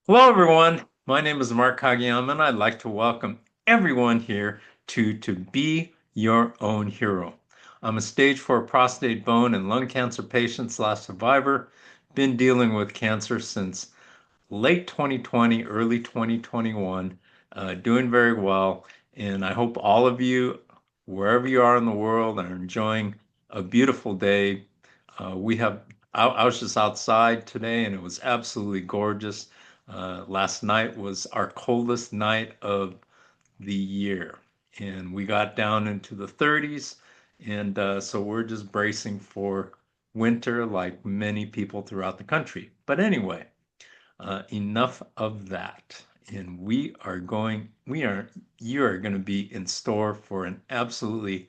Hello, everyone. My name is Mark Kageyama, and I'd like to welcome everyone here to Be Your Own Hero. I'm a stage 4 prostate, bone, and lung cancer patient slash survivor. Been dealing with cancer since late 2020, early 2021. Doing very well, and I hope all of you, wherever you are in the world, are enjoying a beautiful day. We have. I was just outside today, and it was absolutely gorgeous. Last night was our coldest night of the year, and we got down into the 30s, and so we're just bracing for winter, like many people throughout the country. But anyway, enough of that. And you are going to be in store for an absolutely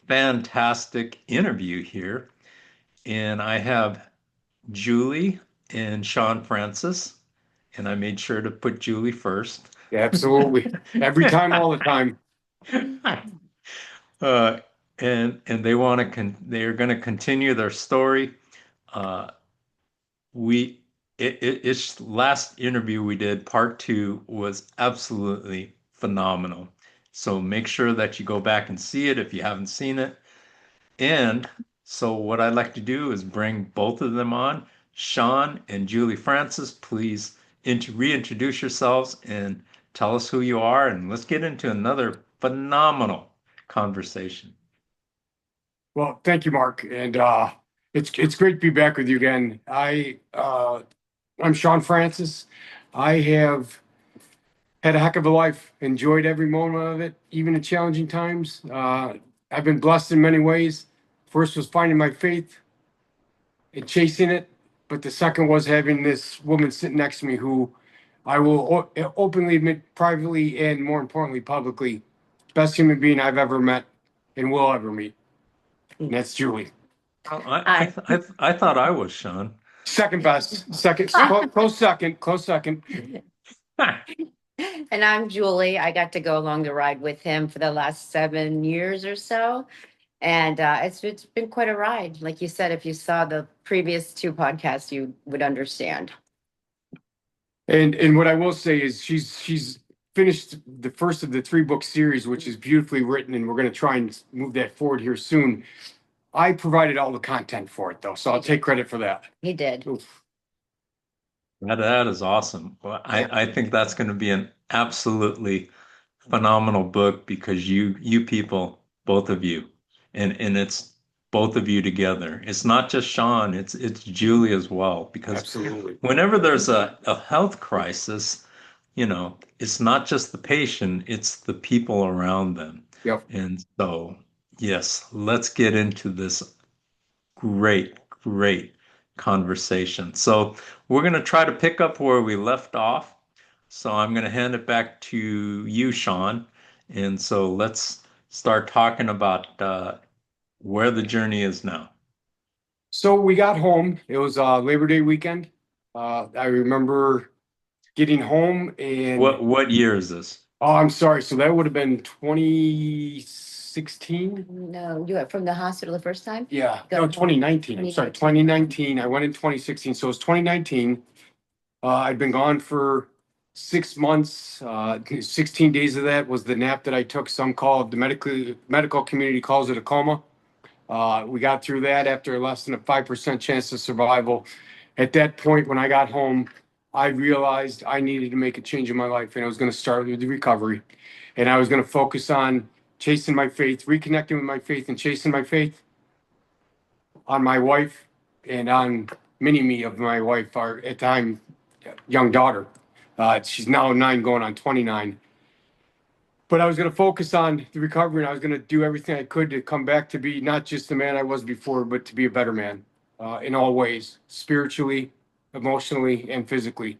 fantastic interview here. And I have Julie and Sean Francis, and I made sure to put Julie first. Absolutely. Every time, all the time. Uh, and they are going to continue their story. Uh, we it's last interview we did, part two, was absolutely phenomenal. So make sure that you go back and see it if you haven't seen it. And so what I'd like to do is bring both of them on. Sean and Julie Francis, please reintroduce yourselves and tell us who you are, and let's get into another phenomenal conversation. Well, thank you, Mark. And it's great to be back with you again. I'm Shaun Francis. I have had a heck of a life, enjoyed every moment of it, even in challenging times. I've been blessed in many ways. First was finding my faith and chasing it, but the second was having this woman sitting next to me who I will openly admit, privately, and more importantly, publicly, best human being I've ever met and will ever meet. And that's Julie. Oh, I thought I was Sean. Second best. Second. Close second. Close second. And I'm Julie. I got to go along the ride with him for the last 7 years or so. And it's been quite a ride. Like you said, if you saw the previous two podcasts, you would understand. And what I will say is she's finished the first of the 3 book series, which is beautifully written, and we're going to try and move that forward here soon. I provided all the content for it, though, so I'll take credit for that. He did. Oof. That is awesome. Well, Yeah. I think that's going to be an absolutely phenomenal book because you people, both of you, and it's both of you together. It's not just Sean, it's Julie as well. Because Absolutely. whenever there's a health crisis, it's not just the patient, it's the people around them. Yep. And so, yes, let's get into this great conversation. So we're going to try to pick up where we left off. So I'm going to hand it back to you, Sean. And so let's start talking about where the journey is now. So we got home. It was Labor Day weekend. I remember getting home and What year is this? oh, I'm sorry. So that would have been 2016. No, you were from the hospital the first time? Yeah, Go. no, 2019. I'm sorry, 2019. I went in 2016, so it was 2019. I'd been gone for 6 months. 16 days of that was the nap that I took. Some call it, the medical community calls it a coma. We got through that after less than a 5% chance of survival. At that point, when I got home, I realized I needed to make a change in my life, and I was going to start with the recovery, and I was going to focus on chasing my faith, reconnecting with my faith, and chasing my faith on my wife and on mini me of my wife, our at the time young daughter. She's now 9, going on 29. But I was going to focus on the recovery, and I was going to do everything I could to come back to be not just the man I was before, but to be a better man in all ways, spiritually, emotionally, and physically.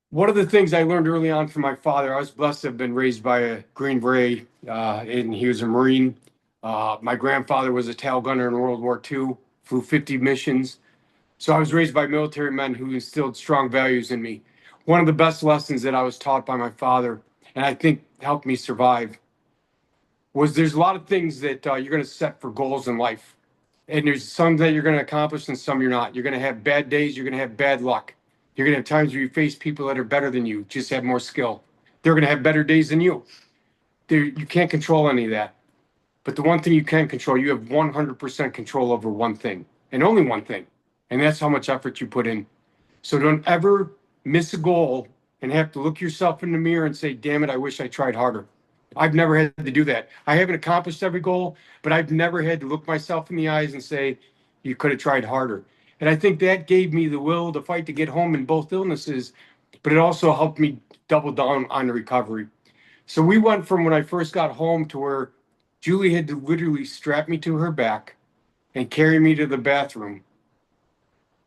One of the things I learned early on from my father, I was blessed to have been raised by a Green Beret, and he was a Marine. My grandfather was a tail gunner in World War II, flew 50 missions. So I was raised by military men who instilled strong values in me. One of the best lessons that I was taught by my father, and I think helped me survive, was there's a lot of things that you're going to set for goals in life. And there's some that you're going to accomplish and some you're not. You're going to have bad days, you're going to have bad luck. You're gonna have times where you face people that are better than you, just have more skill. They're gonna have better days than you. You can't control any of that. But the one thing you can control, you have 100% control over one thing and only one thing. And that's how much effort you put in. So don't ever miss a goal and have to look yourself in the mirror and say, damn it, I wish I tried harder. I've never had to do that. I haven't accomplished every goal, but I've never had to look myself in the eyes and say, you could have tried harder. And I think that gave me the will to fight to get home in both illnesses, but it also helped me double down on the recovery. So we went from when I first got home to where Julie had to literally strap me to her back and carry me to the bathroom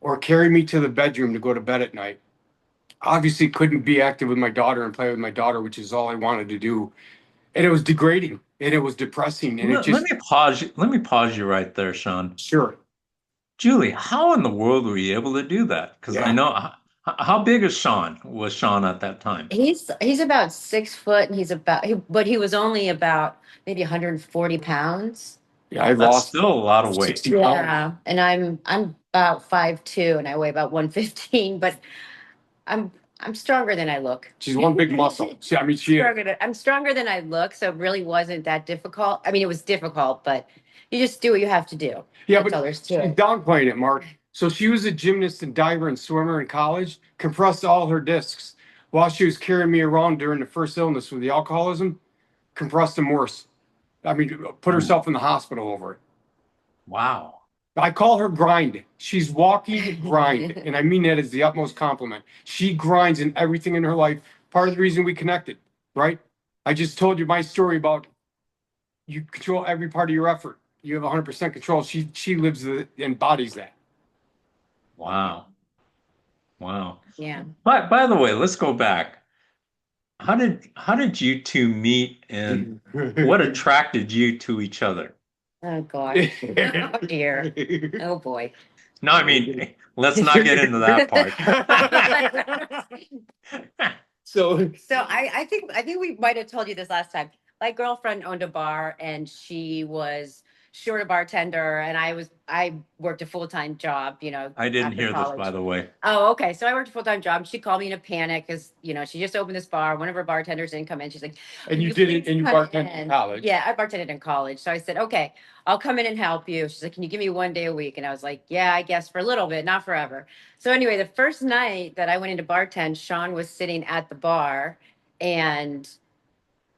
or carry me to the bedroom to go to bed at night. Obviously, couldn't be active with my daughter and play with my daughter, which is all I wanted to do. And it was degrading and it was depressing. And it Let just, me pause you. Let me pause you right there, Sean. sure. Julie, how in the world were you able to do that? Because I Yeah. know how big is Sean? Was Sean at that time? He's about 6 foot, and but he was only about maybe 140 pounds. Yeah. I That's lost still a lot of weight. 60 pounds. Yeah, and I'm about 5'2", and I weigh about 115, but I'm I'm stronger than I look. She's one big muscle. I mean, she is. I'm stronger than I look, so it really wasn't that difficult. I mean, it was difficult, but you just do what you have to do. Yeah, That's but all there's to she's it. downplaying it, Mark. So she was a gymnast and diver and swimmer in college, compressed all her discs while she was carrying me around during the first illness with the alcoholism, compressed them worse. I mean, put Ooh, herself in the hospital over it. wow. I call her grind. She's walking grind. And I mean that as the utmost compliment. She grinds in everything in her life. Part of the reason we connected, right? I just told you my story about you control every part of your effort. You have 100% control. She lives embodies that. Wow. Wow. Yeah. But by the way, let's go back. How did you two meet and what attracted you to each other? Oh gosh. Oh dear. Oh boy. No, I mean, let's not get into that part. So So I think we might have told you this last time. My girlfriend owned a bar, and she was short a bartender, and I worked a full-time job, I didn't after hear this, college. by the way. Oh, okay. So I worked a full-time job. She called me in a panic because she just opened this bar. One of her bartenders didn't come in. She's like, and you "Will did it please and you come bartended in in?" college. Yeah, I bartended in college. So I said, okay, I'll come in and help you. She's like, can you give me one day a week? And I was like, yeah, I guess for a little bit, not forever. So anyway, the first night that I went into bartend, Sean was sitting at the bar, and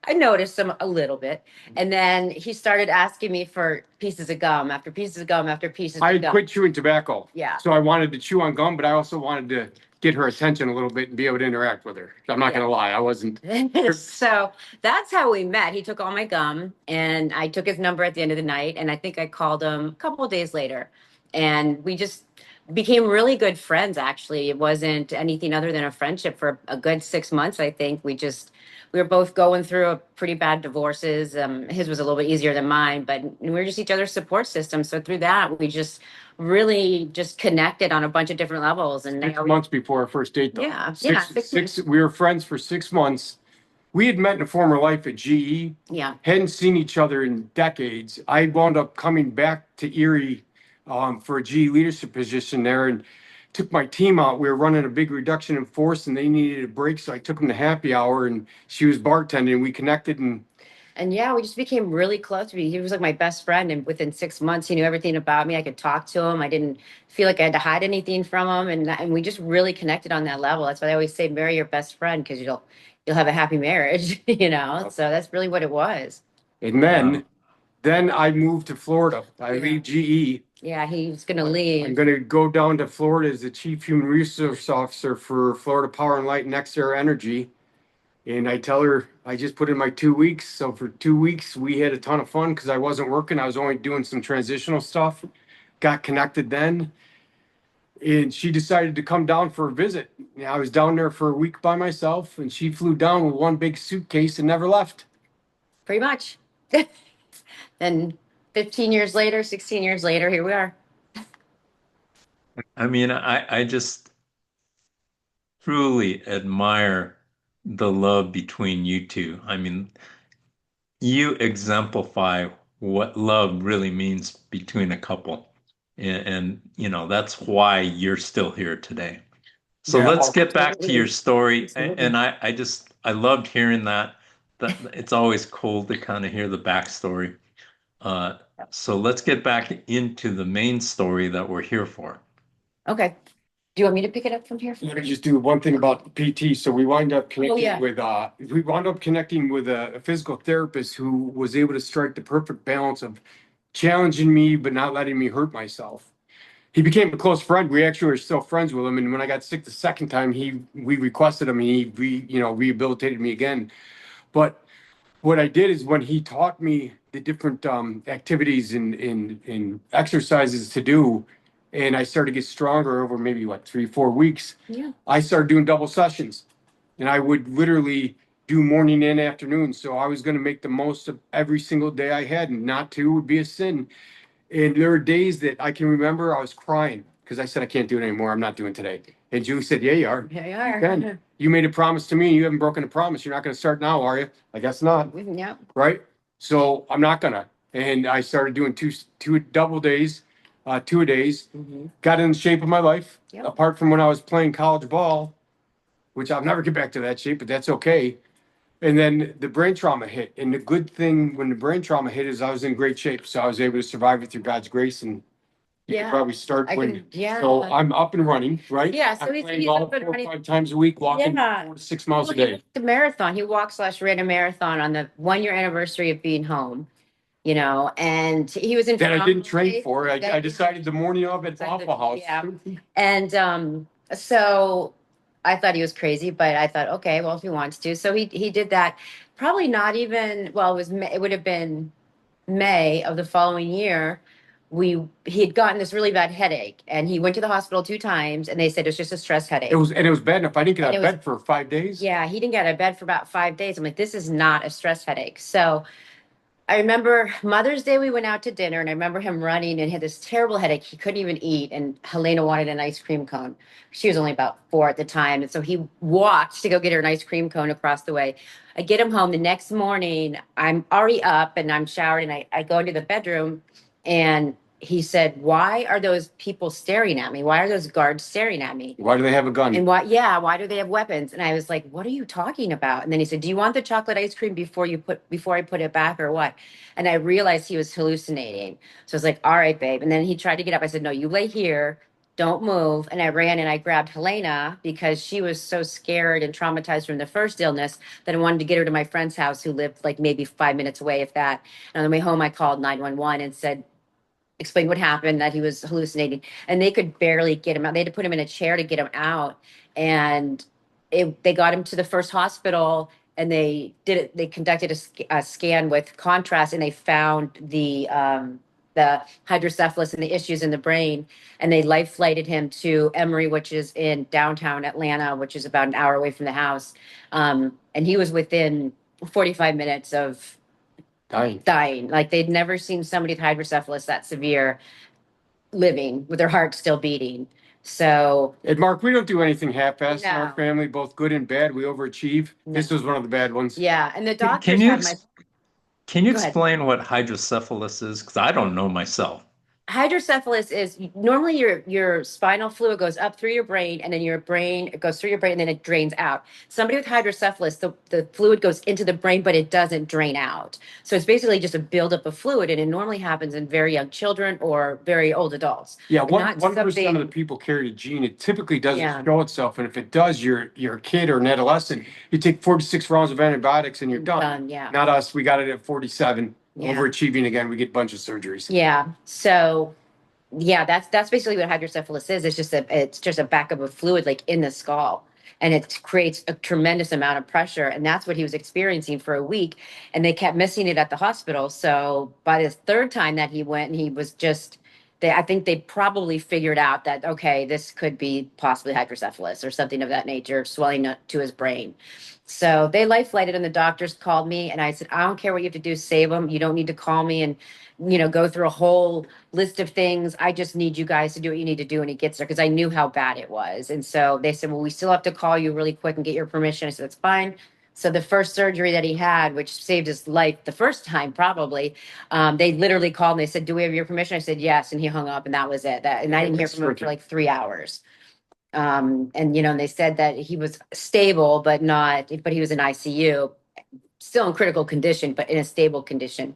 I noticed him a little bit. And then he started asking me for pieces of gum after pieces of gum after pieces I of had gum. quit chewing tobacco. Yeah. So I wanted to chew on gum, but I also wanted to get her attention a little bit and be able to interact with her. I'm not Yeah. gonna lie, I wasn't. So that's how we met. He took all my gum, and I took his number at the end of the night. And I think I called him a couple of days later, and we just became really good friends. Actually, it wasn't anything other than a friendship for a good 6 months. I think we were both going through a pretty bad divorces. His was a little bit easier than mine, but we were just each other's support system. So through that, we just really just connected on a bunch of different levels. And 6 months before our first date, though. Yeah, yeah, 6 months. We were friends for 6 months. We had met in a former life at GE, Yeah. hadn't seen each other in decades. I wound up coming back to Erie for a GE leadership position there and took my team out. We were running a big reduction in force and they needed a break. So I took them to happy hour and she was bartending. We connected And yeah, we just became really close. He was like my best friend, and within 6 months, he knew everything about me. I could talk to him. I didn't feel like I had to hide anything from him, and we just really connected on that level. That's why I always say, marry your best friend, because you'll have a happy marriage. So that's really what it was. and Wow. then I moved to Florida. I Yeah. leave GE. Yeah, he's gonna I'm leave. going to go down to Florida as the Chief Human Resource Officer for Florida Power and Light Next Era Energy. And I tell her I just put in my 2 weeks. So for 2 weeks, we had a ton of fun because I wasn't working. I was only doing some transitional stuff. Got connected then. And she decided to come down for a visit. I was down there for a week by myself, and she flew down with one big suitcase and never left. Pretty much. Then 15 years later, 16 years later, here we are. I mean, I just truly admire the love between you two. I mean, you exemplify what love really means between a couple. And that's why you're still here today. So Yeah. let's get back to your story. And I loved hearing that. That it's always cool to kind of hear the backstory. Uh, so let's get back into the main story that we're here for. Okay. Do you want me to pick it up from here? Let me just do one thing about the PT. So we wind up Oh, yeah. connecting with a physical therapist who was able to strike the perfect balance of challenging me but not letting me hurt myself. He became a close friend. We actually are still friends with him. And when I got sick the second time, we requested him and rehabilitated me again. But what I did is when he taught me the different activities and exercises to do, and I started to get stronger over maybe what 3 4 weeks. Yeah. I started doing double sessions, and I would literally do morning and afternoon. So I was going to make the most of every single day I had, and not to would be a sin. And there were days that I can remember I was crying because I said I can't do it anymore. I'm not doing today. And Julie said, "Yeah, you are. Here you are. Ken, you made a promise to me, and you haven't broken a promise. You're not going to start now, are you?" I guess not. Yep. Right? So I'm not gonna. And I started doing two double days, 2 days. Got in shape of my life. Yep. Apart from when I was playing college ball, which I'll never get back to that shape, but that's okay. And then the brain trauma hit. And the good thing when the brain trauma hit is I was in great shape. So I was able to survive it through God's grace. And you Yeah. can probably start I when. can, yeah. So I'm up and running, right? Yeah, so I'm he's playing up golf and 4 or running. 5 times a week, walking Yeah. 4 to 6 miles Well, a he day. walked the marathon. He ran a marathon on the 1 year anniversary of being home, and he was in That I didn't phenomenal train shape. for. I That- decided the morning of at Decided- Waffle House. yeah. And so I thought he was crazy, but I thought, okay, well, if he wants to. So he did that. Probably not even, well, it would have been May of the following year. He had gotten this really bad headache, and he went to the hospital 2 times, and they said it was just a stress headache. It was bad enough. I didn't get out And of it was- bed for 5 days. Yeah, he didn't get out of bed for about 5 days. I'm like, this is not a stress headache. So I remember Mother's Day, we went out to dinner, and I remember him running and had this terrible headache. He couldn't even eat. And Helena wanted an ice cream cone. She was only about 4 at the time. And so he walked to go get her an ice cream cone across the way. I get him home the next morning. I'm already up and I'm showered, and I go into the bedroom, and he said, "Why are those people staring at me? Why are those guards staring at me? Why do they have a gun? And why do they have weapons?" And I was like, "What are you talking about?" And then he said, "Do you want the chocolate ice cream before I put it back, or what?" And I realized he was hallucinating. So I was like, "All right, babe." And then he tried to get up. I said, "No, you lay here. Don't move." And I ran and I grabbed Helena because she was so scared and traumatized from the first illness that I wanted to get her to my friend's house, who lived like maybe 5 minutes away, if that. And on the way home, I called 911 and explained what happened, that he was hallucinating, and they could barely get him out. They had to put him in a chair to get him out. And they got him to the first hospital, and they conducted a scan with contrast, and they found the hydrocephalus and the issues in the brain. And they life flighted him to Emory, which is in downtown Atlanta, which is about an hour away from the house. And he was within 45 minutes of dying. Like, they'd never seen somebody with hydrocephalus that severe living with their heart still beating. So And Mark, we don't do anything half-assed in No. our family, both good and bad. We overachieve. This No. was one of the bad ones. yeah, and the Can doctors you had my can you Go ahead. explain what hydrocephalus is? Because I don't know myself. hydrocephalus is normally your spinal fluid goes up through your brain, and then it goes through your brain, and then it drains out. Somebody with hydrocephalus, the fluid goes into the brain, but it doesn't drain out. So it's basically just a buildup of fluid, and it normally happens in very young children or very old adults. Yeah, Not 1% of something- the people carry the gene. It typically doesn't Yeah. show itself, and if it does, you're a kid or an adolescent. You take 4 to 6 rounds of antibiotics and you're done. Yeah. Not us. We got it at 47. Yeah. Overachieving again. We get a bunch of surgeries. Yeah. So yeah, that's basically what hydrocephalus is. It's just a backup of fluid like in the skull. And it creates a tremendous amount of pressure. And that's what he was experiencing for a week. And they kept missing it at the hospital. So by the third time that he went, he was just I think they probably figured out that, okay, this could be possibly hydrocephalus or something of that nature, swelling to his brain. So they life flighted, and the doctors called me, and I said, "I don't care what you have to do, save him. You don't need to call me and go through a whole list of things. I just need you guys to do what you need to do when he gets there," because I knew how bad it was. And so they said, "Well, we still have to call you really quick and get your permission." I said, "That's fine." So the first surgery that he had, which saved his life the first time, probably, they literally called and they said, "Do we have your permission?" I said, "Yes." And he hung up, and that was it. And I didn't hear from him for like 3 hours. And they said that he was stable, but he was in ICU, still in critical condition, but in a stable condition.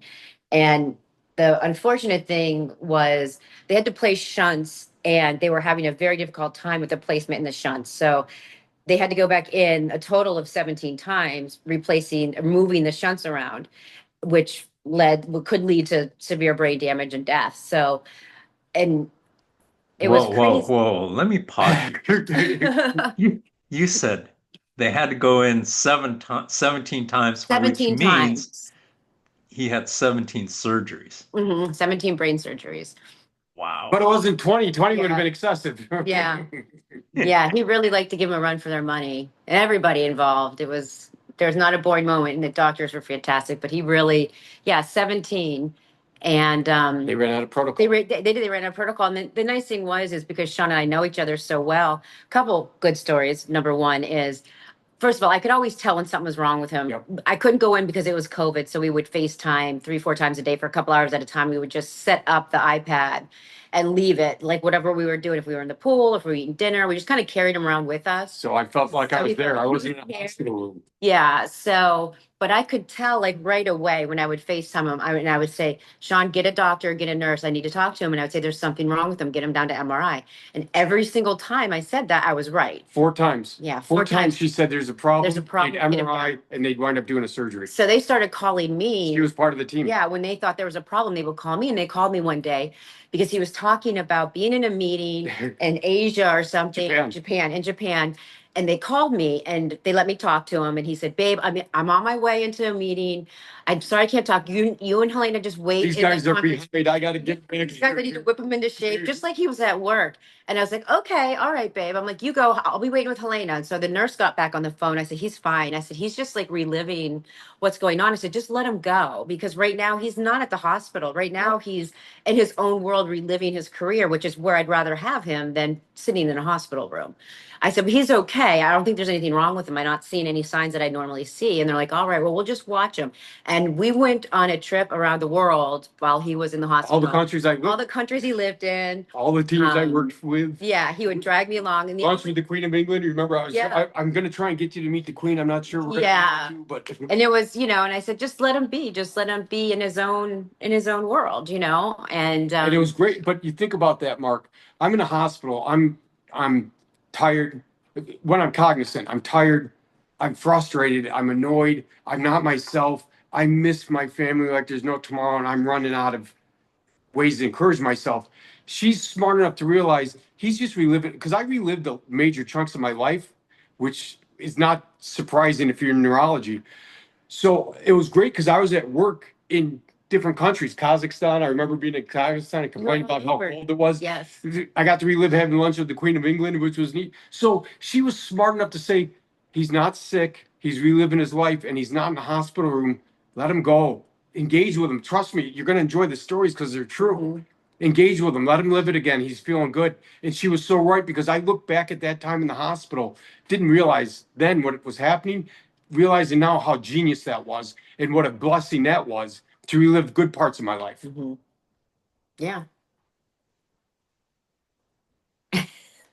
And the unfortunate thing was they had to place shunts, and they were having a very difficult time with the placement in the shunts. So they had to go back in a total of 17 times, moving the shunts around, which could lead to severe brain damage and death. So, and it was crazy. Whoa. Let me pause you. You said they had to go in 17 times, which 17 means times. he had 17 surgeries. 17 brain surgeries. Wow. But it wasn't 20. 20 would have Yeah. been excessive. Yeah. Yeah, he really liked to give them a run for their money. And everybody involved. There's not a boring moment, and the doctors were fantastic, but he really, yeah, 17. And They ran out of protocol. they ran out of protocol. And the nice thing is because Shaun and I know each other so well. A couple good stories. Number one is, first of all, I could always tell when something was wrong with him. Yep. I couldn't go in because it was COVID. So we would FaceTime 3, 4 times a day for a couple hours at a time. We would just set up the iPad and leave it, like whatever we were doing. If we were in the pool, if we were eating dinner, we just kind of carried him around with us. So I felt like I was there. I wasn't in a Yeah. hospital room. Yeah. So, but I could tell like right away when I would FaceTime him, I would say, Shaun, get a doctor, get a nurse. I need to talk to him. And I would say, there's something wrong with him. Get him down to MRI. And every single time I said that, I was right. 4 times. Yeah. Four times she said there's a problem. There's a problem. They'd Get him MRI down. and they'd wind up doing a surgery. So they started calling me. She was part of the team. Yeah, when they thought there was a problem, they would call me, and they called me one day because he was talking about being in a meeting in Asia or something, in Japan, and they called me and they let me talk to him, and he said, "Babe, I'm on my way into a meeting. I'm sorry I can't talk. You and Helena just wait. These guys are behind. I got to get back. These guys, I need to whip him into shape, just like he was at work." And I was like, "Okay, all right, babe." I'm like, "You go. I'll be waiting with Helena." And so the nurse got back on the phone. I said, "He's fine." I said, "He's just like reliving what's going on." I said, "Just let him go, because right now he's not at the hospital. Right now he's in his own world, reliving his career, which is where I'd rather have him than sitting in a hospital room." I said, "But he's okay. I don't think there's anything wrong with him. I'm not seeing any signs that I normally see." And they're like, "All right, well, we'll just watch him." And we went on a trip around the world while he was in the hospital. All the countries he lived in. all the teams I worked with. Yeah, he would drag me along. And Lunch with the Queen of England. You remember? I'm going to try and get you to meet the Queen. I'm not sure. But and it was, and I said, just let him be in his own world, and it was great. But you think about that, Mark. I'm in a hospital. I'm tired. When I'm cognizant, I'm tired. I'm frustrated. I'm annoyed. I'm not myself. I miss my family like there's no tomorrow, and I'm running out of ways to encourage myself. She's smart enough to realize he's just reliving, because I relived the major chunks of my life, which is not surprising if you're in neurology. So it was great because I was at work in different countries. Kazakhstan, I remember being in Kazakhstan and complaining about how cold it was. Yes. I got to relive having lunch with the Queen of England, which was neat. So she was smart enough to say, he's not sick, he's reliving his life, and he's not in the hospital room. Let him go. Engage with him. Trust me, you're going to enjoy the stories because they're true. Mm-hmm. Engage with him. Let him live it again. He's feeling good. And she was so right, because I look back at that time in the hospital, didn't realize then what was happening, realizing now how genius that was and what a blessing that was to relive good parts of my life. Mm-hmm. Yeah.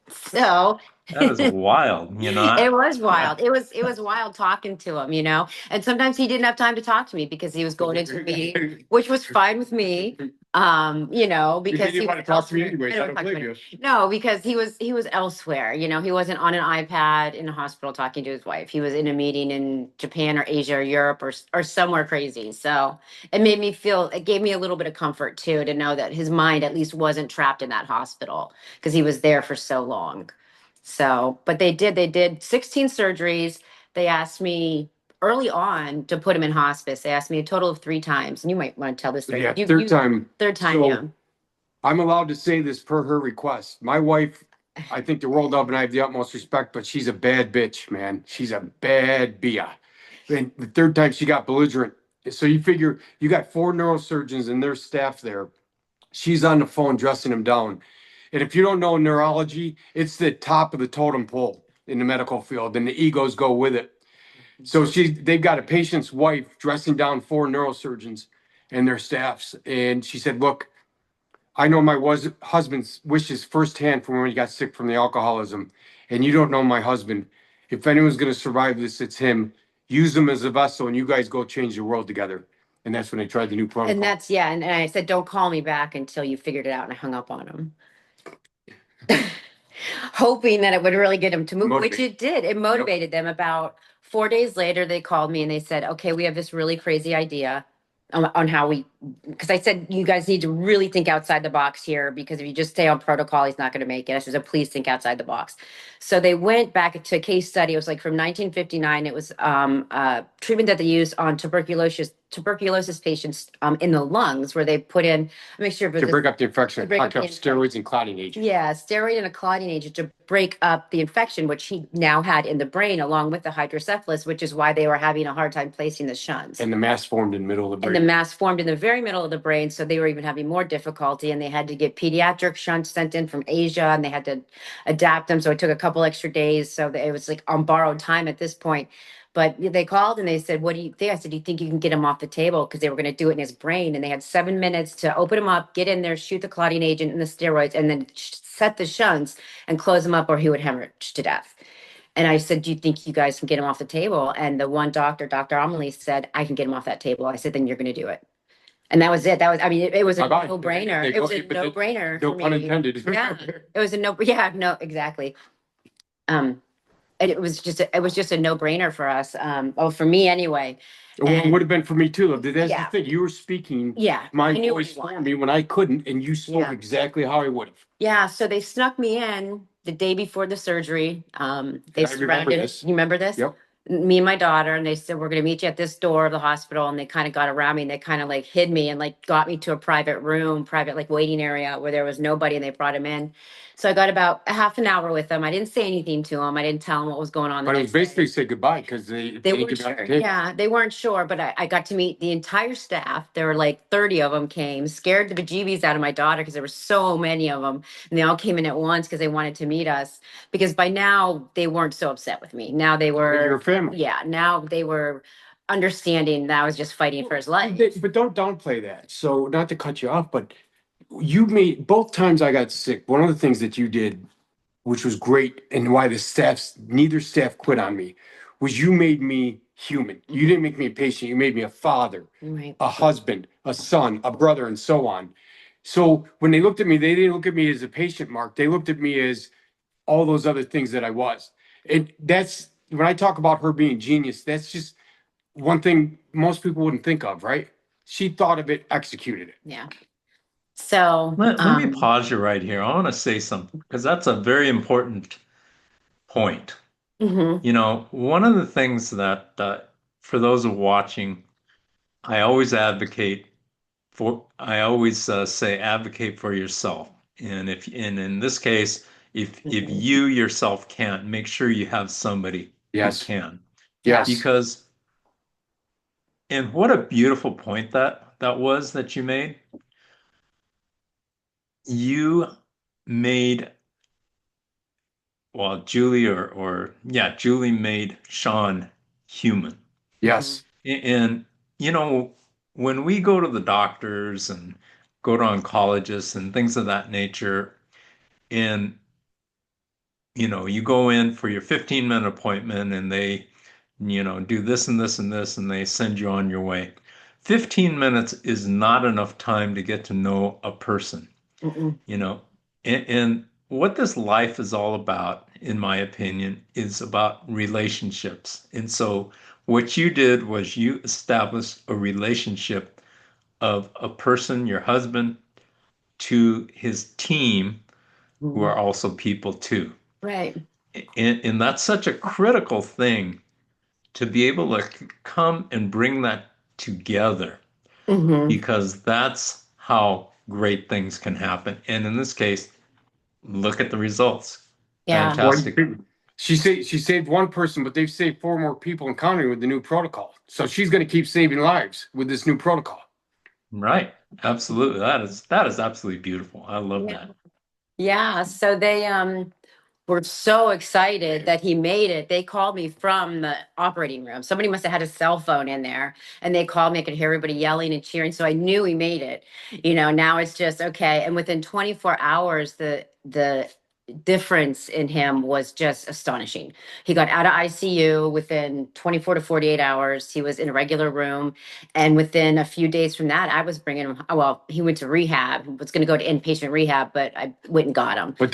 So that was wild, It was wild. It was wild talking to him, And sometimes he didn't have time to talk to me because he was going into a meeting, which was fine with me. Because he didn't want to talk to me anyways. I don't blame you. No, because he was elsewhere. He wasn't on an iPad in a hospital talking to his wife. He was in a meeting in Japan or Asia or Europe or somewhere crazy. So it gave me a little bit of comfort too, to know that his mind at least wasn't trapped in that hospital, because he was there for so long. So, but they did 16 surgeries. They asked me early on to put him in hospice. They asked me a total of 3 times. And you might want to tell this story. Yeah, third time. Third time, So, yeah. I'm allowed to say this per her request. My wife, I think the world of, and I have the utmost respect, but she's a bad bitch, man. She's a bad bia. And the third time she got belligerent. So you figure you got 4 neurosurgeons and their staff there. She's on the phone dressing him down. And if you don't know neurology, it's the top of the totem pole in the medical field, and the egos go with it. So they've got a patient's wife dressing down 4 neurosurgeons and their staffs. And she said, look, I know my husband's wishes firsthand from when he got sick from the alcoholism. And you don't know my husband. If anyone's going to survive this, it's him. Use him as a vessel, and you guys go change the world together. And that's when they tried the new And protocol. that's, yeah, and I said, don't call me back until you figured it out, and I hung up on him. Hoping that it would really get him to move, which Motivate. it did. It motivated them. About 4 days later, they called me and they said, okay, we have this really crazy idea on how we, because I said, you guys need to really think outside the box here, because if you just stay on protocol, he's not going to make it. I said, so please think outside the box. So they went back to a case study. It was like from 1959. It was treatment that they used on tuberculosis patients in the lungs, where they put in a mixture of To break up the infection, To break up the contrast steroids and clotting agents. yeah, steroid and a clotting agent to break up the infection, which he now had in the brain, along with the hydrocephalus, which is why they were having a hard time placing the shunts. And the mass formed in the middle of the And the brain. mass formed in the very middle of the brain, so they were even having more difficulty, and they had to get pediatric shunts sent in from Asia, and they had to adapt them. So it took a couple extra days. So it was like on borrowed time at this point. But they called and they said, what do you think? I said, do you think you can get him off the table? Because they were going to do it in his brain. And they had 7 minutes to open him up, get in there, shoot the clotting agent and the steroids, and then set the shunts and close him up, or he would hemorrhage to death. And I said, do you think you guys can get him off the table? And the one doctor, Dr. Amelie, said, I can get him off that table. I said, then you're going to do it. And that was it. That was, I mean, it was a Bye-bye. no-brainer. They It was go- a but they- no-brainer No for pun me. intended. Yeah, it was a no, yeah, no, exactly. And it was just, it was just a no-brainer for us. For me anyway. Well, it And- would have been for me too. That's the Yeah. thing. You were speaking Yeah. my I knew what voice you for wanted. me when I couldn't, and you spoke Yeah. exactly how I would have. Yeah, so they snuck me in the day before the surgery. They I remember surrounded, this. you remember this? Yep. Me and my daughter, and they said, we're gonna meet you at this door of the hospital, and they kind of got around me, and they kind of like hid me and like got me to a private room, private like waiting area where there was nobody, and they brought him in. So I got about a half an hour with them. I didn't say anything to him. I didn't tell him what was going on the But it was next day. basically say goodbye because they They ain't weren't giving up sure. the table. Yeah, they weren't sure, but I got to meet the entire staff. There were like 30 of them came, scared the bejeebies out of my daughter because there were so many of them. And they all came in at once because they wanted to meet us. Because by now they weren't so upset with me. Now they You're were, a family. yeah, now they were understanding that I was just fighting for his life. But don't downplay that. So not to cut you off, but you made both times I got sick. One of the things that you did, which was great, and why neither staff quit on me, was you made me human. You didn't make me a patient. You made me a father, Right. a husband, a son, a brother, and so on. So when they looked at me, they didn't look at me as a patient, Mark. They looked at me as all those other things that I was. And that's when I talk about her being genius, that's just one thing most people wouldn't think of, right? She thought of it, executed it. Yeah. So, Let me pause you right here. I want to say something because that's a very important point. mhm, You know, one of the things that for those of watching, I always advocate I always say advocate for yourself. And in this case, if mhm. you yourself can't, make sure you have somebody Yes. who can. Yes. Because, and what a beautiful point that was that you made. You made, well, Julie or yeah, Julie made Shaun human. Yes. And, you know, when we go to the doctors and go to oncologists and things of that nature, and, you know, you go in for your 15-minute appointment and they, you know, do this and this and this, and they send you on your way. 15 minutes is not enough time to get to know a person, Mm-mm. you know. And what this life is all about, in my opinion, is about relationships. And so what you did was you established a relationship of a person, your husband, to his team, who are also people too. Right. And that's such a critical thing to be able to come and bring that together Mhm. because that's how great things can happen. And in this case, look at the results. Yeah. Fantastic. She saved one person, but they've saved 4 more people and counting with the new protocol. So she's going to keep saving lives with this new protocol. Right. Absolutely. That is absolutely beautiful. I love Yeah. that. Yeah. So they were so excited that he made it. They called me from the operating room. Somebody must have had a cell phone in there, and they called me. I could hear everybody yelling and cheering. So I knew he made it. Now it's just okay. And within 24 hours, the difference in him was just astonishing. He got out of ICU within 24 to 48 hours. He was in a regular room. And within a few days from that, I was bringing him. Well, he went to rehab. He was going to go to inpatient rehab, but I went and got him. But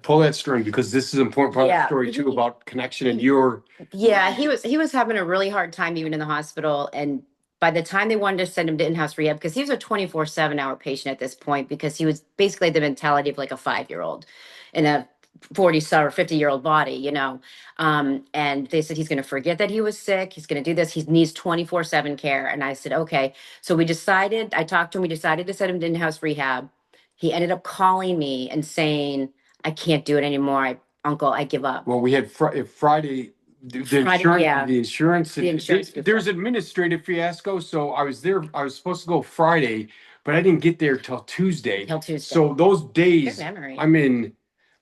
pull that string, because this is an important part of the Yeah. story too, about connection and your. Yeah, he was having a really hard time even in the hospital. And by the time they wanted to send him to in-house rehab, because he was a 24/7 hour patient at this point, because he was basically the mentality of like a 5-year-old in a 40 or 50-year-old body. And they said he's going to forget that he was sick. He's going to do this. He needs 24/7 care. And I said, okay. So I talked to him. We decided to send him to in-house rehab. He ended up calling me and saying, I can't do it anymore. Uncle, I give up. Well, we had Friday, the Friday, insurance, yeah. the insurance, The insurance people. there's administrative fiasco. So I was there, I was supposed to go Friday, but I didn't get there till Tuesday. Till Tuesday. So those days, Good memory. I'm in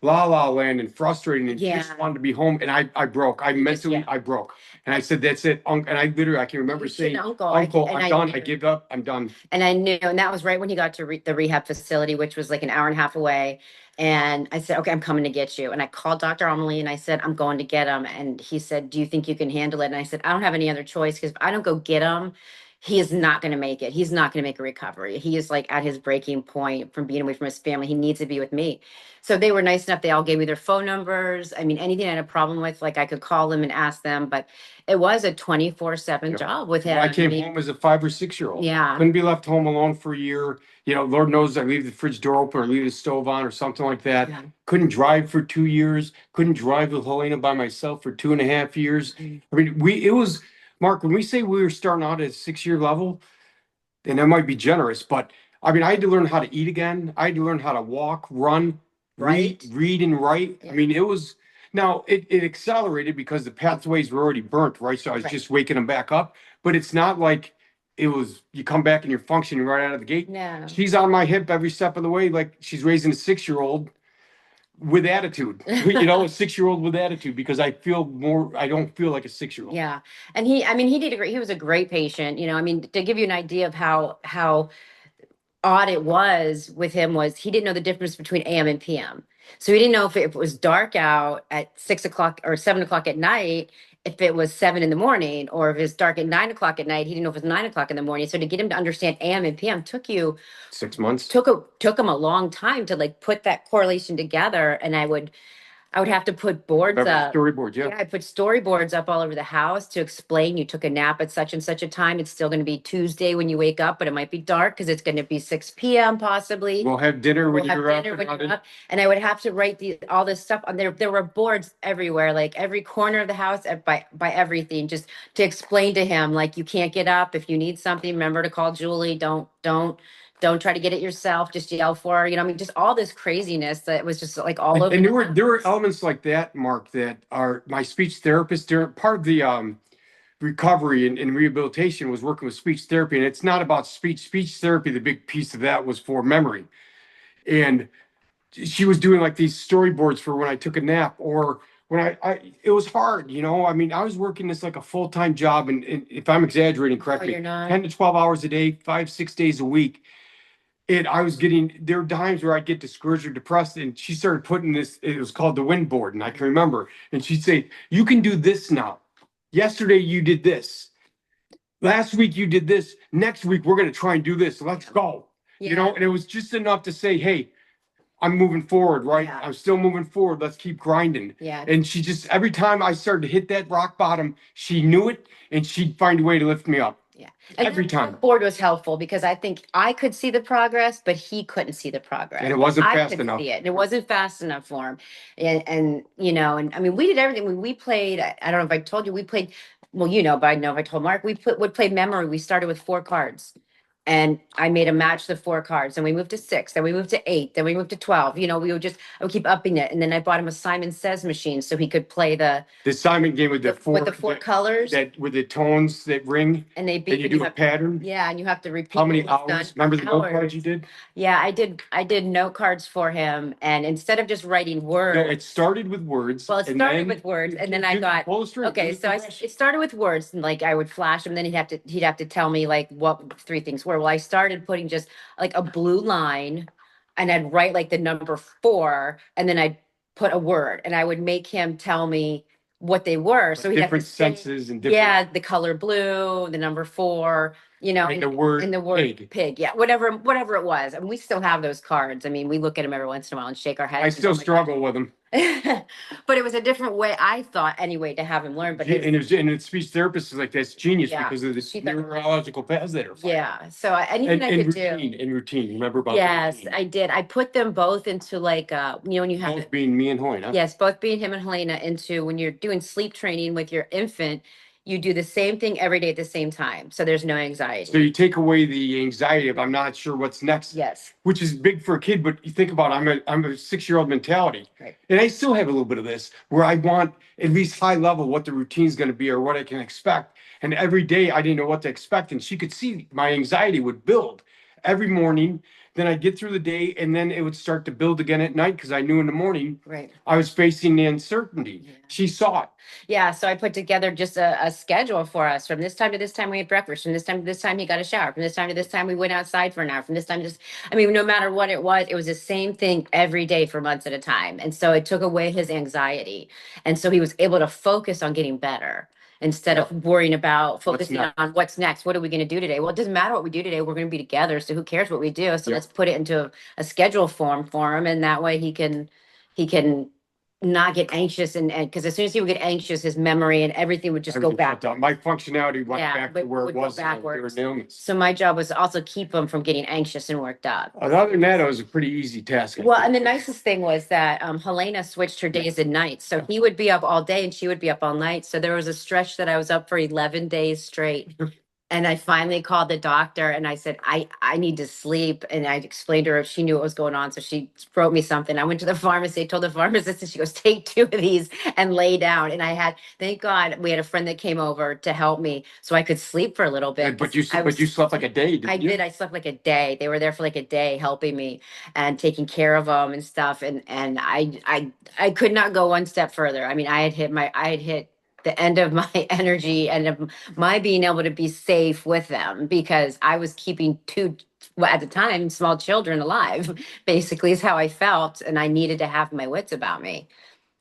la la land and frustrated and Yeah. just wanted to be home. And I broke. I broke. And I said, that's it. And I literally, I can remember You said, saying, Uncle, Uncle, and I'm I done. knew. I give up. I'm done. And I knew, and that was right when he got to the rehab facility, which was like an hour and a half away. And I said, okay, I'm coming to get you. And I called Dr. Amelie and I said, I'm going to get him. And he said, do you think you can handle it? And I said, I don't have any other choice, because if I don't go get him, he is not going to make it. He's not going to make a recovery. He is like at his breaking point from being away from his family. He needs to be with me. So they were nice enough. They all gave me their phone numbers. I mean, anything I had a problem with, like I could call them and ask them, but it was a 24/7 Yeah. job with him. Well, I came mean, home as a 5 or 6 year old. Yeah. Couldn't be left home alone for a year. Lord knows I leave the fridge door open or leave the stove on or something like that. Yeah. Couldn't drive for 2 years. Couldn't drive with Helena by myself for 2.5 years. Mhm. I mean, it was, Mark, when we say we were starting out at a 6 year level, and that might be generous, but I mean, I had to learn how to eat again. I had to learn how to walk, run, Right. read and write. Yeah. I mean, it was, now it accelerated because the pathways were already burnt, right? So I was Right. just waking them back up, but it's not like it was, you come back and you're functioning right out of the gate. No. She's on my hip every step of the way, like she's raising a 6 year old with attitude, a 6 year old with attitude, because I don't feel like a 6 year old. Yeah. And he was a great patient. To give you an idea of how odd it was with him, was he didn't know the difference between AM and PM. So he didn't know if it was dark out at 6 o'clock or 7 o'clock at night, if it was 7 in the morning, or if it's dark at 9 o'clock at night, he didn't know if it was 9 o'clock in the morning. So to get him to understand AM and PM6 months. took him a long time to like put that correlation together. And I would have to put boards Remember up. storyboard, yeah. Yeah, I put storyboards up all over the house to explain you took a nap at such and such a time. It's still going to be Tuesday when you wake up, but it might be dark because it's going to be 6 p.m. possibly. We'll have dinner when We'll have you're up. dinner when you're up. And I would have to write all this stuff on there. There were boards everywhere, like every corner of the house, by everything, just to explain to him, like, you can't get up. If you need something, remember to call Julie. Don't try to get it yourself. Just yell for her. Just all this craziness that was just like all over. And the there were house. elements like that, Mark, that are my speech therapist during part of the recovery and rehabilitation was working with speech therapy. And it's not about speech therapy. The big piece of that was for memory. And she was doing like these storyboards for when I took a nap, or when it was hard, I mean, I was working this like a full-time job, and if I'm exaggerating, correct No, me, you're not. 10 to 12 hours a day, 5, 6 days a week. And there were times where I'd get discouraged or depressed, and she started putting this, it was called the wind board, and I can remember, and she'd say, you can do this now. Yesterday you did this. Last week you did this. Next week we're going to try and do this. Let's go. Yeah. And it was just enough to say, hey, I'm moving forward, right? Yeah. I'm still moving forward. Let's keep grinding. Yeah. And she just, every time I started to hit that rock bottom, she knew it, and she'd find a way to lift me up. Yeah. And Every time. that board was helpful because I think I could see the progress, but he couldn't see the progress. And it wasn't I fast could enough. see it, and it wasn't fast enough for him. And I mean, we did everything. When we played, I don't know if I told you, we played. Well, but I know if I told Mark, would play memory. We started with 4 cards. And I made him match the 4 cards, and we moved to 6, then we moved to 8, then we moved to 12. I would keep upping it. And then I bought him a Simon Says machine so he could play The Simon game with the four, with the 4 colors, that with the tones that ring, and they and beep you and you do a have, pattern. yeah, and you have to repeat. How many what he's done hours? for Remember the note hours. cards you did? Yeah, I did note cards for him, and instead of just writing words. No, it started with words. Well, it and started then with words, and then I you got, pull a string, okay, do the so progression. it started with words, and like I would flash him, then he'd have to tell me like what 3 things were. Well, I started putting just like a blue line, and I'd write like the number 4, and then I'd put a word, and I would make him tell me what they were. So he'd have to different say, senses and different. yeah, the color blue, the number 4, And the word and the word pig. yeah, whatever it was. And we still have those cards. I mean, we look at them every once in a while and shake our heads. I and still oh my gosh. struggle with them. But it was a different way, I thought, anyway, to have him learn. But And the speech therapist is like, that's genius Yeah. because of the She thought- neurological paths that are fired. yeah, so anything I And could routine, do. and routine. Remember about the Yes, routine? I did. I put them both into like when you have Both being me and Hoyne, huh? yes, both being him and Helena, into when you're doing sleep training with your infant, you do the same thing every day at the same time, so there's no anxiety. So you take away the anxiety of I'm not sure what's next. Yes. Which is big for a kid, but you think about I'm a 6-year-old mentality. Right. And I still have a little bit of this where I want at least high level what the routine's gonna be or what I can expect. And every day I didn't know what to expect. And she could see my anxiety would build every morning. Then I'd get through the day and then it would start to build again at night because I knew in the morning Right. I was facing the uncertainty. Yeah. She saw it. Yeah, so I put together just a schedule for us. From this time to this time, we had breakfast. From this time to this time, he got a shower. From this time to this time, we went outside for an hour. From this time to this, I mean, no matter what it was the same thing every day for months at a time. And so it took away his anxiety. And so he was able to focus on getting better instead of worrying about focusing next? on what's next. What are we going to do today? Well, it doesn't matter what we do today. We're going to be together. So who cares what we do? So Yeah. let's put it into a schedule form for him. And that way he can not get anxious, and because as soon as he would get anxious, his memory and everything would just go Everything shut back. down. My functionality went Yeah, back to but where would it go was backwards. during illness. So my job was to also keep him from getting anxious and worked up. Other than that, it was a pretty easy task. Well, and the nicest thing was that Helena switched her days and nights. So he would be up all day and she would be up all night. So there was a stretch that I was up for 11 days straight. And I finally called the doctor and I said, I need to sleep. And I explained to her if she knew what was going on. So she wrote me something. I went to the pharmacy, told the pharmacist, and she goes, take 2 of these and lay down. And thank God we had a friend that came over to help me so I could sleep for a little bit. But you slept like a day, didn't I you? did. I slept like a day. They were there for like a day helping me and taking care of them and stuff. And I could not go one step further. I mean, I had hit the end of my energy and of my being able to be safe with them because I was keeping 2, well, at the time, small children alive, basically is how I felt. And I needed to have my wits about me.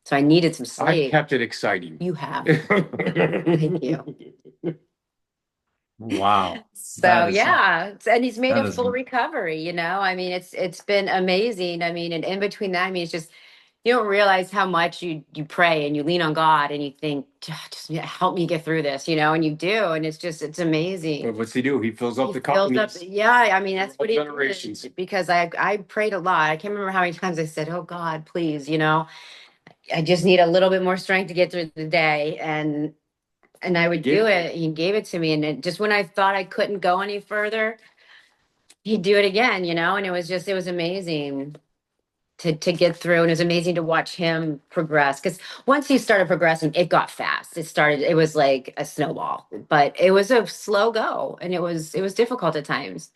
So I needed some I sleep. kept it exciting. You have. Thank you. Wow. So That is- yeah, and he's made that a is- full recovery, I mean, it's been amazing. I mean, and in between that, I mean, it's just, you don't realize how much you pray and you lean on God and you think, just help me get through this, and you do. And it's amazing. What's he do? He fills up He the cup. fills and up, he's- yeah, I mean, that's what he Generations. did because I prayed a lot. I can't remember how many times I said, oh God, please, I just need a little bit more strength to get through the day. And I would do it. He gave it to me. And just when I thought I couldn't go any further, he'd do it again, and it was amazing to get through. And it was amazing to watch him progress. Because once he started progressing, it got fast. It was like a snowball, but it was a slow go. And it was difficult at times.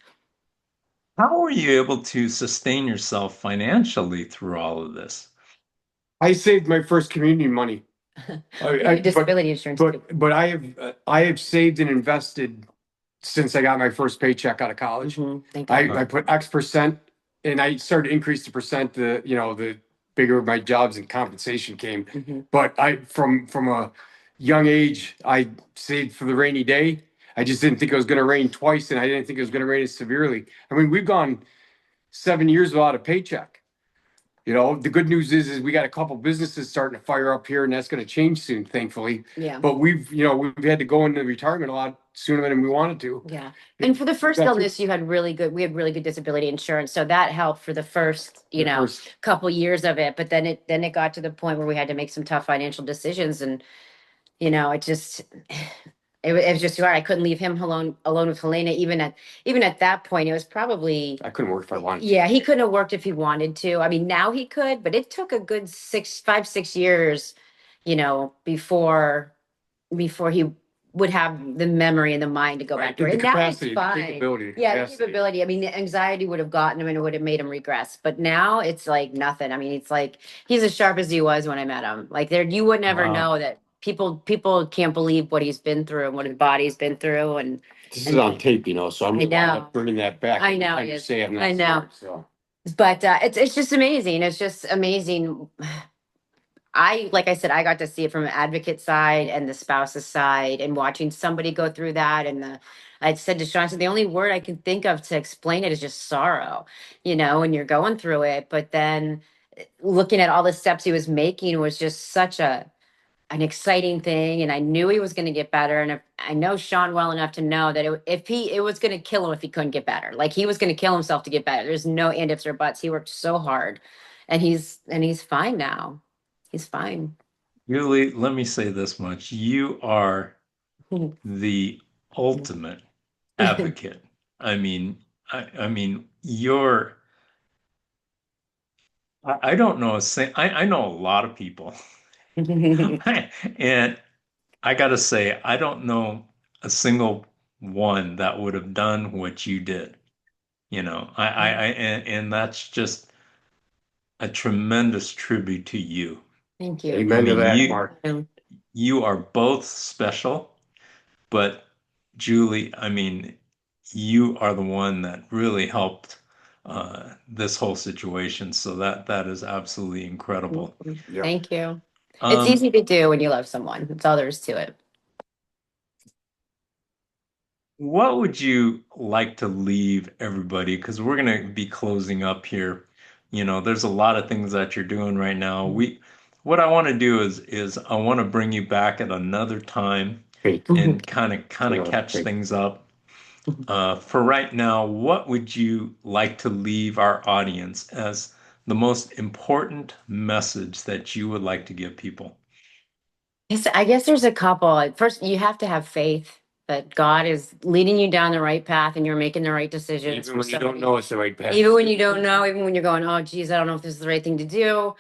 How were you able to sustain yourself financially through all of this? I saved my first community money. Disability insurance. Too. But I have saved and invested since I got my first paycheck out of college. Mhm, thank God. I put X percent and I started to increase the percent, the bigger my jobs and compensation came. Mhm. But from a young age, I saved for the rainy day. I just didn't think it was going to rain twice, and I didn't think it was going to rain as severely. I mean, we've gone 7 years without a paycheck. The good news is we got a couple businesses starting to fire up here, and that's going to change soon, thankfully. Yeah. But we've had to go into retirement a lot sooner than we wanted to. Yeah. And for the first That's illness, we had really good disability insurance. So that helped for the first, couple years of it. But then it got to the point where we had to make some tough financial decisions. And, it just, it was just too hard. I couldn't leave him alone with Helena. Even at that point, it was probably I couldn't work if I wanted to. yeah, he couldn't have worked if he wanted to. I mean, now he could, but it took a good 6 years, before he would have the memory and the mind to go Right, back to it. the And now he's capacity, the fine. capability, the Yeah, the capacity. capability. I mean, the anxiety would have gotten him and it would have made him regress. But now it's like nothing. I mean, it's like he's as sharp as he was when I met him. Like there, you would never Wow. know that people can't believe what he's been through and what his body's been through. This is And on tape, so I'm I gonna wind know. up bringing that back I every know. time you Yes. say I'm I not know. smart, so. But it's just amazing. It's just amazing. Like I said, I got to see it from an advocate side and the spouse's side, and watching somebody go through that. I said to Sean, I said, the only word I can think of to explain it is just sorrow, when you're going through it. But then looking at all the steps he was making was just such an exciting thing. And I knew he was going to get better. And I know Sean well enough to know that it was going to kill him if he couldn't get better. Like he was going to kill himself to get better. There's no and ifs or buts. He worked so hard, and he's fine now. He's fine. Julie, let me say this much. You are the ultimate advocate. I mean, I mean, I don't know I know a lot of people. And I gotta say, I don't know a single one that would have done what you did. And that's just a tremendous tribute to you. Thank you. I Amen to mean, that, you Mark. you are both special, but Julie, I mean, you are the one that really helped this whole situation. So that is absolutely incredible. Yep. Thank you. It's Um, easy to do when you love someone. That's all there is to it. what would you like to leave everybody? Because we're going to be closing up here. There's a lot of things that you're doing right now. What I want to do is I want to bring you back at another time Hey, and kind of catch hey. things up. For right now, what would you like to leave our audience as the most important message that you would like to give people? Yes, I guess there's a couple. First, you have to have faith that God is leading you down the right path and you're making the right decisions Even for when you don't somebody. know it's the right Even path. when you don't know, even when you're going, oh, geez, I don't know if this is the right thing to do.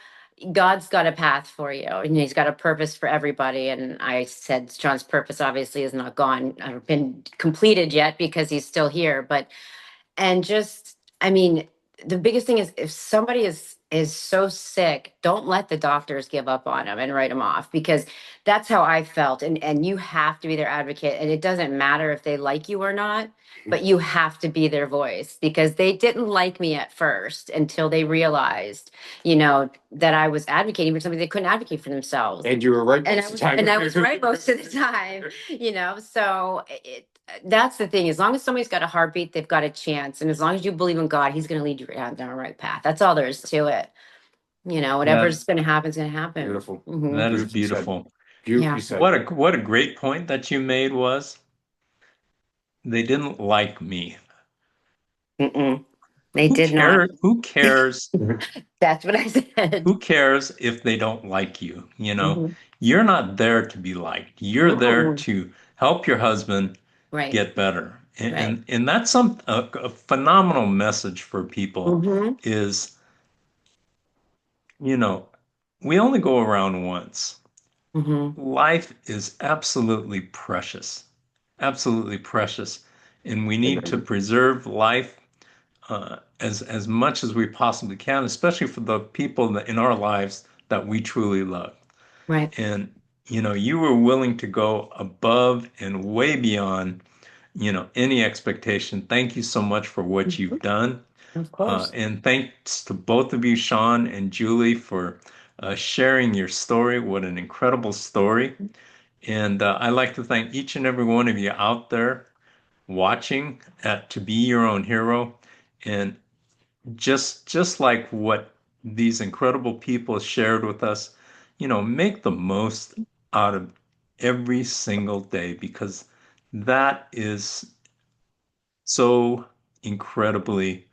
God's got a path for you and he's got a purpose for everybody. And I said, John's purpose obviously is not gone or been completed yet because he's still here. But and just I mean the biggest thing is if somebody is so sick, don't let the doctors give up on them and write them off, because that's how I felt. And you have to be their advocate, and it doesn't matter if they like you or not, but you have to be their voice, because they didn't like me at first until they realized that I was advocating for somebody they couldn't advocate for themselves. And you were right And most of the time. I was right most of the time, so that's the thing. As long as somebody's got a heartbeat, they've got a chance. And as long as you believe in God, he's going to lead you down the right path. That's all there is to it. That Whatever's going to happen is going to happen. Beautiful. that is Beautifully said. beautiful. Yeah. Beautifully said. What a great point that you made was they didn't like me. Mm-mm. They did not. Who cares? That's what I said. Who cares if they don't like you? Mhm. You're not there to be liked. You're there Mm-mm. to help your husband Right. get better. And Right. that's a phenomenal message for people Mm-hmm. is, you know, we only go around once. Mm-hmm. Life is absolutely precious. Absolutely precious. And we need to Amen. preserve life as much as we possibly can, especially for the people in our lives that we truly love. Right. And you were willing to go above and way beyond, any expectation. Thank you so much for what Mhm. you've done. Of course. And thanks to both of you, Shaun and Julie, for sharing your story. What an incredible story. And I'd like to thank each and every one of you out there watching at To Be Your Own Hero. And just like what these incredible people shared with us, make the most out of every single day, because that is so incredibly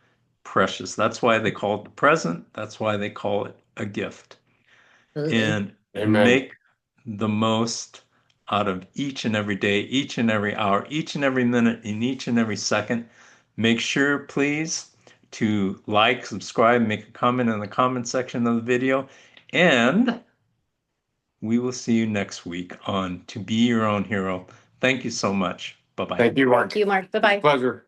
precious. That's why they call it the present. That's why they call it a gift. Absolutely. And Amen. make the most out of each and every day, each and every hour, each and every minute, and each and every second. Make sure, please, to like, subscribe, make a comment in the comment section of the video, and we will see you next week on To Be Your Own Hero. Thank you so much. Bye-bye. Thank you, Mark. Thank you, Mark. Bye-bye. Pleasure.